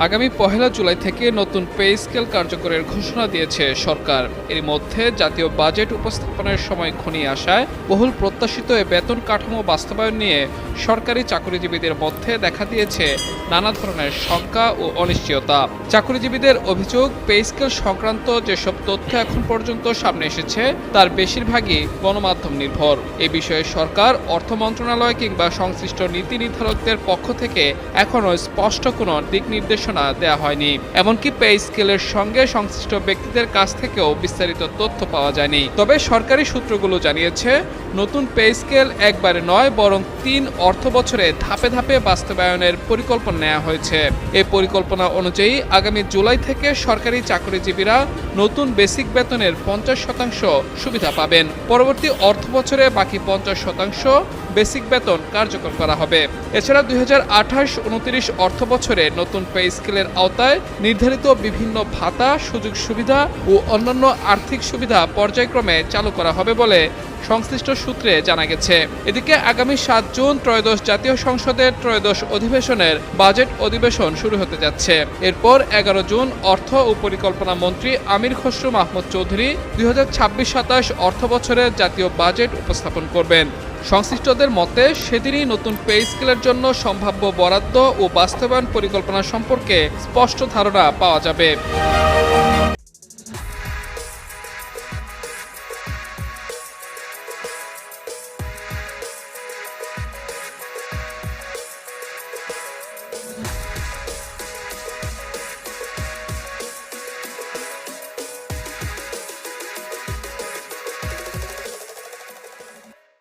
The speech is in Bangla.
আগামী ১ জুলাই থেকে নতুন পে স্কেল কার্যকরের ঘোষণা দিয়েছে সরকার। এর মধ্যে জাতীয় বাজেট উপস্থাপনের সময় ঘনিয়ে আসায় বহুল প্রত্যাশিত এ বেতন কাঠামো বাস্তবায়ন নিয়ে সরকারি চাকরিজীবীদের মধ্যে দেখা দিয়েছে নানা ধরনের শঙ্কা ও অনিশ্চয়তা। চাকরিজীবীদের অভিযোগ, পে স্কেল সংক্রান্ত যেসব তথ্য এখন পর্যন্ত সামনে এসেছে তার বেশিরভাগই গণমাধ্যম নির্ভর। এ বিষয়ে সরকার, অর্থ মন্ত্রণালয় কিংবা সংশ্লিষ্ট নীতি নির্ধারকদের পক্ষ থেকে এখনও স্পষ্ট কোনো দিক নির্দেশনা দেওয়া হয়নি। এমনকি পে স্কেলের সঙ্গে সংশ্লিষ্ট ব্যক্তিদের কাছ থেকেও বিস্তারিত তথ্য পাওয়া যায়নি। তবে সরকারি সূত্রগুলো জানিয়েছে, নতুন পে স্কেল একবারে নয় বরং ৩ অর্থবছরে ধাপে ধাপে বাস্তবায়নের পরিকল্পনা নেওয়া হয়েছে। এই পরিকল্পনা অনুযায়ী আগামী জুলাই থেকে সরকারি চাকরিজীবীরা নতুন বেসিক বেতনের ৫০% সুবিধা পাবেন। পরবর্তী অর্থবছরে বাকি ৫০% বেসিক বেতন কার্যকর করা হবে। এছাড়া ২০২৮-২৯ অর্থবছরে নতুন পে স্কেলের আওতায় নির্ধারিত বিভিন্ন ভাতা, সুযোগ সুবিধা ও অন্যান্য আর্থিক সুবিধা পর্যায়ক্রমে চালু করা হবে বলে সংশ্লিষ্ট সূত্রে জানা গেছে। এদিকে আগামী ৭ জুন ত্রয়োদশ জাতীয় সংসদের ত্রয়োদশ অধিবেশনের বাজেট অধিবেশন শুরু হতে যাচ্ছে। এরপর ১১ জুন অর্থ ও পরিকল্পনা মন্ত্রী আমির খসরু মাহমুদ চৌধুরী ২০২৬-২৭ অর্থবছরের জাতীয় বাজেট উপস্থাপন করবেন। সংশ্লিষ্টদের মতে সেদিনই নতুন পে স্কেলের জন্য সম্ভাব্য বরাদ্দ ও বাস্তবায়ন পরিকল্পনা সম্পর্কে স্পষ্ট ধারণা পাওয়া যাবে।